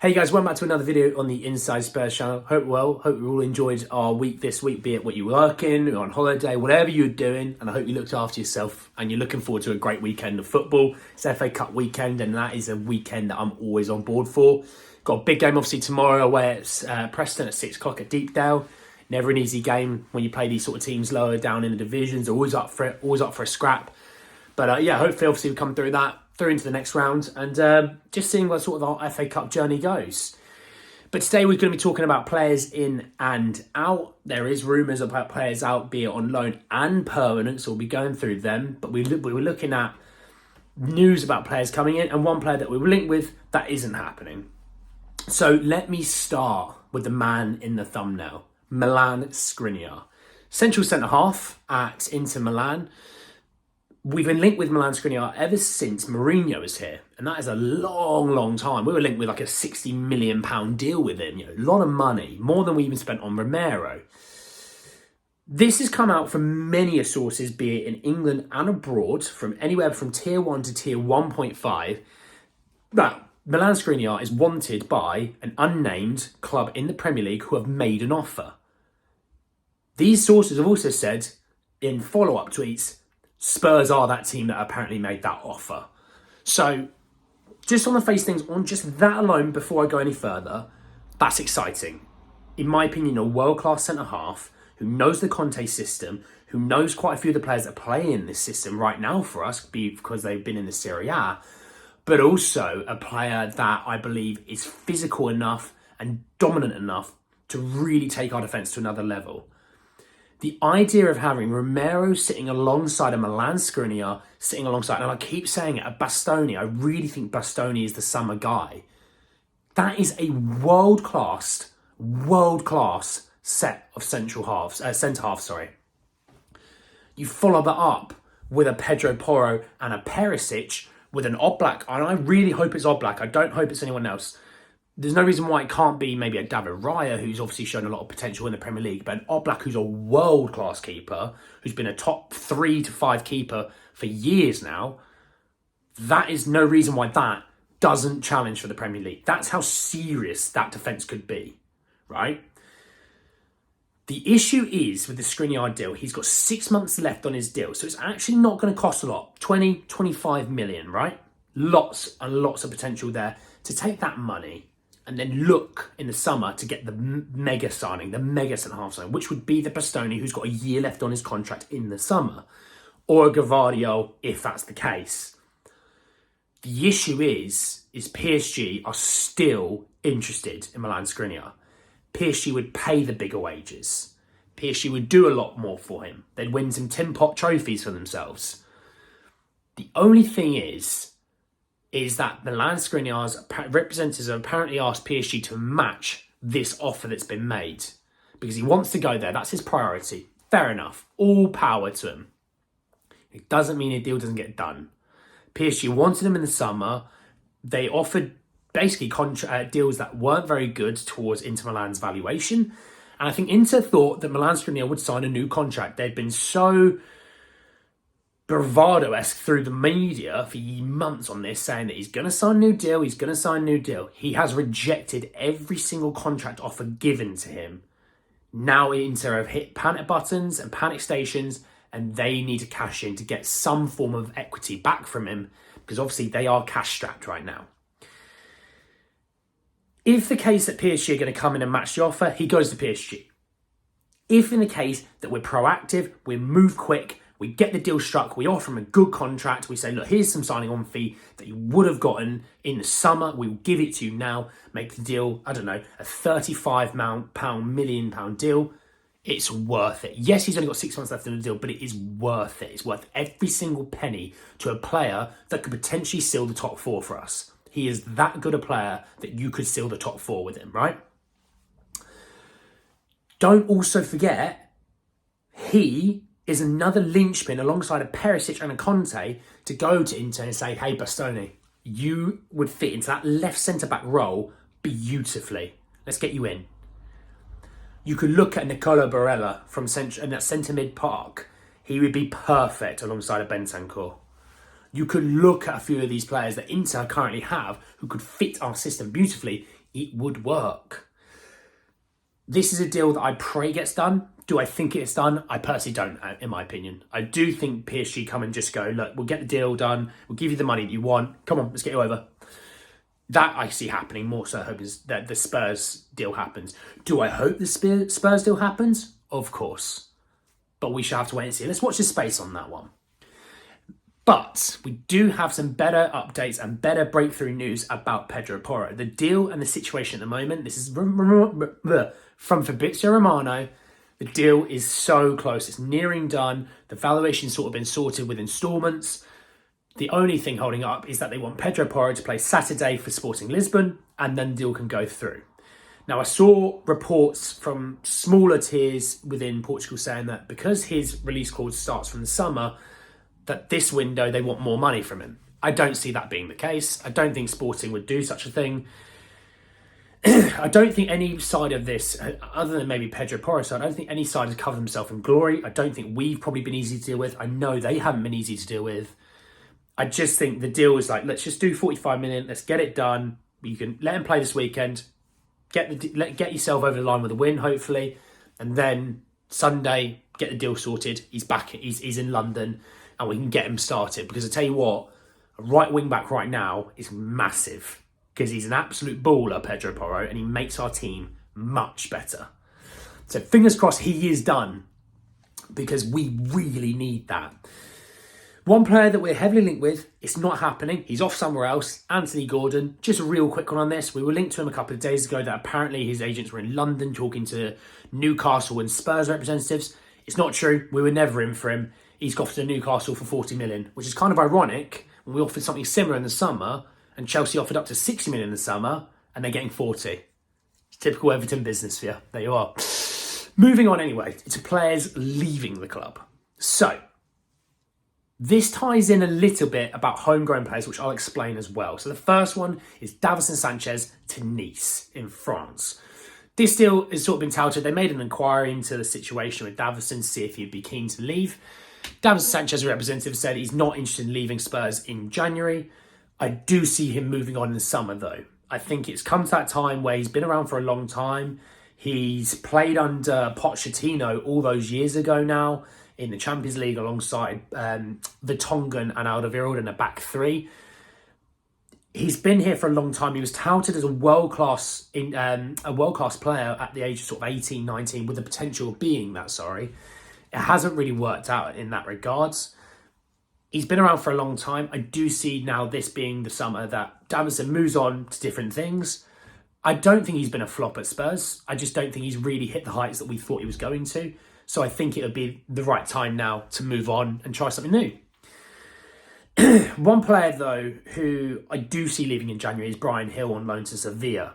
Hey guys, welcome back to another video on the Inside Spurs channel. Hope you all enjoyed our week this week, be it what you were working, or on holiday, whatever you're doing, and I hope you looked after yourself and you're looking forward to a great weekend of football. It's FA Cup weekend and that is a weekend that I'm always on board for. Got a big game obviously tomorrow where it's Preston at 6 o'clock at Deepdale. Never an easy game when you play these sort of teams lower down in the divisions, always up for it, always up for a scrap. But yeah, hopefully obviously we come through into the next round and just seeing where sort of our FA Cup journey goes. But today we're going to be talking about players in and out. There is rumours about players out, be it on loan and permanent, so we'll be going through them. But we were looking at news about players coming in and one player that we were linked with that isn't happening. So let me start with the man in the thumbnail, Milan Skriniar. Central centre-half at Inter Milan. We've been linked with Milan Skriniar ever since Mourinho was here. And that is a long, long time. We were linked with like a £60 million deal with him. You know, a lot of money, more than we even spent on Romero. This has come out from many sources, be it in England and abroad, from anywhere from tier 1 to tier 1.5, that Milan Skriniar is wanted by an unnamed club in the Premier League who have made an offer. These sources have also said in follow-up tweets, Spurs are that team that apparently made that offer. So, just on the face things, on just that alone, before I go any further, that's exciting. In my opinion, a world-class centre-half who knows the Conte system, who knows quite a few of the players that play in this system right now for us, because they've been in the Serie A, but also a player that I believe is physical enough and dominant enough to really take our defence to another level. The idea of having Romero sitting alongside a Milan Skriniar, sitting alongside, and I keep saying it, a Bastoni. I really think Bastoni is the summer guy. That is a world-class set of centre halves. You follow that up with a Pedro, Porro and a Perisic with an Oblak, and I really hope it's Oblak. I don't hope it's anyone else. There's no reason why it can't be maybe a David Raya, who's obviously shown a lot of potential in the Premier League, but an Oblak who's a world-class keeper, who's been a top 3 to 5 keeper for years now. That is no reason why that doesn't challenge for the Premier League. That's how serious that defence could be, right? The issue is with the Skriniar deal, he's got 6 months left on his deal, so it's actually not going to cost a lot, 25 million, right? Lots and lots of potential there to take that money and then look in the summer to get the mega signing, the mega centre-half signing, which would be the Bastoni, who's got a year left on his contract in the summer, or a Gavadio, if that's the case. The issue is PSG are still interested in Milan Skriniar. PSG would pay the bigger wages. PSG would do a lot more for him. They'd win some tin pot trophies for themselves. The only thing is that Milan Skriniar's representatives have apparently asked PSG to match this offer that's been made because he wants to go there. That's his priority. Fair enough. All power to him. It doesn't mean a deal doesn't get done. PSG wanted him in the summer. They offered basically deals that weren't very good towards Inter Milan's valuation. And I think Inter thought that Milan Skriniar would sign a new contract. They'd been so bravado-esque through the media for months on this, saying that he's going to sign a new deal, He has rejected every single contract offer given to him. Now Inter have hit panic buttons and panic stations, and they need to cash in to get some form of equity back from him, because obviously they are cash-strapped right now. If the case that PSG are going to come in and match the offer, he goes to PSG. If in the case that we're proactive, we move quick, we get the deal struck, we offer him a good contract, we say, look, here's some signing on fee that you would have gotten in the summer, we will give it to you now, make the deal, I don't know, a £35 million deal, it's worth it. Yes, he's only got 6 months left in the deal, but it is worth it. It's worth every single penny to a player that could potentially seal the top 4 for us. He is that good a player that you could seal the top 4 with him, right? Don't also forget, he is another linchpin alongside a Perisic and a Conte to go to Inter and say, hey, Bastoni, you would fit into that left centre-back role beautifully. Let's get you in. You could look at Nicola Barella in that centre-mid park. He would be perfect alongside a Bentancur. You could look at a few of these players that Inter currently have who could fit our system beautifully it would work. This is a deal that I pray gets done. Do I think it's done? I personally don't, in my opinion. I do think PSG come and just go, look, we'll get the deal done. We'll give you the money that you want. Come on, let's get you over. That I see happening more so. I hope is that the Spurs deal happens. Do I hope the Spurs deal happens? Of course. But we shall have to wait and see. Let's watch the space on that one. But we do have some better updates and better breakthrough news about Pedro Porro. The deal and the situation at the moment, this is from Fabrizio Romano. The deal is so close. It's nearing done. The valuation's sort of been sorted with installments. The only thing holding up is that they want Pedro Porro to play Saturday for Sporting Lisbon, and then the deal can go through. Now, I saw reports from smaller tiers within Portugal saying that because his release clause starts from the summer, that this window they want more money from him. I don't see that being the case. I don't think Sporting would do such a thing. I don't think any side of this, other than maybe Pedro Porro side, I don't think any side has covered themselves in glory. I don't think we've probably been easy to deal with. I know they haven't been easy to deal with. I just think the deal is like, let's just do 45 million. Let's get it done. You can let him play this weekend. Get yourself over the line with a win, hopefully. And then Sunday, get the deal sorted. He's back. He's in London and we can get him started. Because I tell you what, a right wing back right now is massive. Because he's an absolute baller, Pedro Porro, and he makes our team much better. So fingers crossed he is done, because we really need that. One player that we're heavily linked with, it's not happening. He's off somewhere else, Anthony Gordon. Just a real quick one on this. We were linked to him a couple of days ago that apparently his agents were in London talking to Newcastle and Spurs representatives. It's not true. We were never in for him. He's gone to Newcastle for 40 million, which is kind of ironic when we offered something similar in the summer. And Chelsea offered up to 60 million in the summer, and they're getting 40. It's typical Everton business for you. There you are. Moving on anyway, to players leaving the club. So, this ties in a little bit about homegrown players, which I'll explain as well. So the first one is Davinson Sanchez to Nice in France. This deal has sort of been touted. They made an inquiry into the situation with Davinson to see if he'd be keen to leave. Davinson Sanchez's representative said he's not interested in leaving Spurs in January. I do see him moving on in the summer, though. I think it's come to that time where he's been around for a long time. He's played under Pochettino all those years ago now in the Champions League alongside Vertonghen and Alderweireld in a back three. He's been here for a long time. He was touted as a world-class player at the age of sort of 18, 19, with the potential of being that, It hasn't really worked out in that regards. He's been around for a long time. I do see now this being the summer that Davinson moves on to different things. I don't think he's been a flop at Spurs. I just don't think he's really hit the heights that we thought he was going to. So I think it would be the right time now to move on and try something new. One player, though, who I do see leaving in January is Bryan Gil on loan to Sevilla.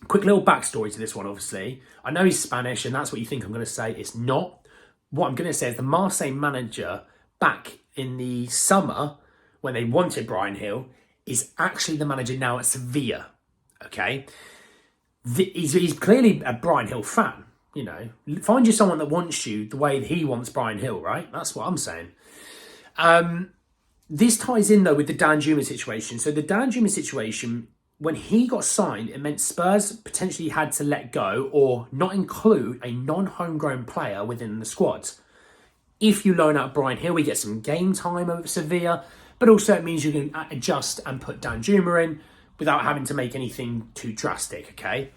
Quick little backstory to this one, obviously. I know he's Spanish, and that's what you think I'm going to say. It's not. What I'm going to say is the Marseille manager back in the summer, when they wanted Bryan Gil, is actually the manager now at Sevilla. Okay? He's clearly a Bryan Gil fan. You know, find you someone that wants you the way he wants Bryan Gil, right? That's what I'm saying. This ties in, though, with the Dan Juma situation. So the Dan Juma situation, when he got signed, it meant Spurs potentially had to let go or not include a non-homegrown player within the squad. If you loan out Bryan Gil, we get some game time over Sevilla, but also it means you can adjust and put Dan Juma in without having to make anything too drastic, okay?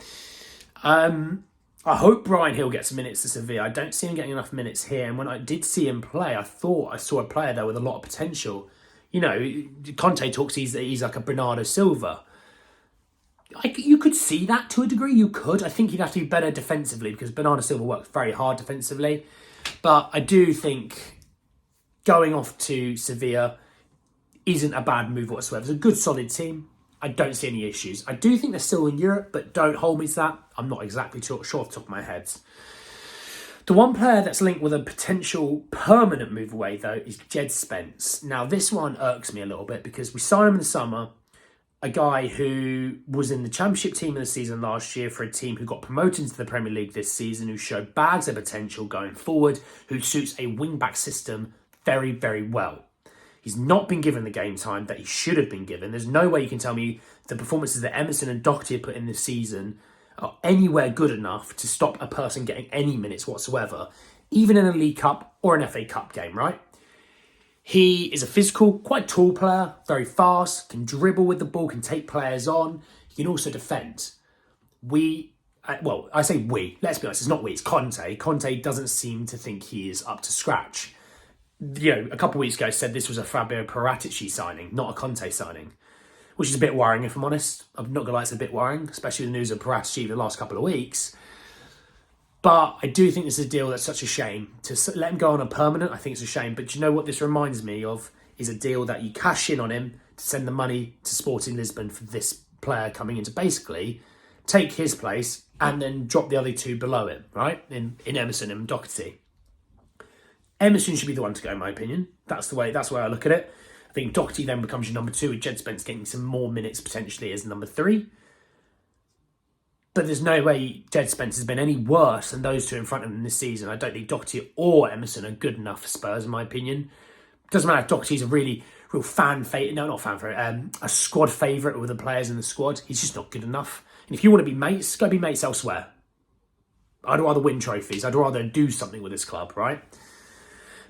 I hope Bryan Gil gets minutes to Sevilla. I don't see him getting enough minutes here, and when I did see him play, I thought I saw a player there with a lot of potential. You know, Conte talks he's like a Bernardo Silva. You could see that to a degree, you could. I think he'd have to be better defensively because Bernardo Silva works very hard defensively. But I do think going off to Sevilla isn't a bad move whatsoever. It's a good, solid team. I don't see any issues. I do think they're still in Europe, but don't hold me to that. I'm not exactly sure off the top of my head. The one player that's linked with a potential permanent move away, though, is Jed Spence. Now, this one irks me a little bit because we signed him in the summer, a guy who was in the Championship team of the season last year for a team who got promoted into the Premier League this season, who showed bags of potential going forward, who suits a wing-back system very, very well. He's not been given the game time that he should have been given. There's no way you can tell me the performances that Emerson and Doherty have put in this season are anywhere good enough to stop a person getting any minutes whatsoever, even in a League Cup or an FA Cup game, right? He is a physical, quite tall player, very fast, can dribble with the ball, can take players on. He can also defend. I say we, let's be honest, it's not we, it's Conte. Conte doesn't seem to think he is up to scratch. A couple of weeks ago said this was a Fabio Paratici signing, not a Conte signing, which is a bit worrying if I'm honest. I'm not going to lie, it's a bit worrying, especially the news of Paratici the last couple of weeks. But I do think this is a deal that's such a shame. To let him go on a permanent, I think it's a shame. But you know what this reminds me of is a deal that you cash in on him to send the money to Sporting Lisbon for this player coming in to basically take his place and then drop the other two below him, right? In Emerson and Doherty. Emerson should be the one to go, in my opinion. That's the way I look at it. I think Doherty then becomes your number 2 with Jed Spence getting some more minutes potentially as number 3. But there's no way Jed Spence has been any worse than those two in front of him this season. I don't think Doherty or Emerson are good enough for Spurs, in my opinion. Doesn't matter if Doherty's a real fan favourite. No, not fan favourite. A squad favourite with the players in the squad. He's just not good enough. And if you want to be mates, go be mates elsewhere. I'd rather win trophies. I'd rather do something with this club, right?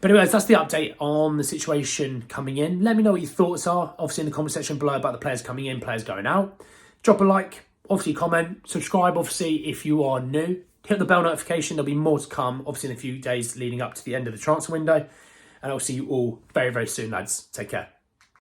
But anyways, that's the update on the situation coming in. Let me know what your thoughts are, obviously in the comment section below about the players coming in, players going out. Drop a like, obviously comment, subscribe, obviously, if you are new. Hit the bell notification, there'll be more to come, obviously in a few days leading up to the end of the transfer window. And I'll see you all very, very soon, lads. Take care.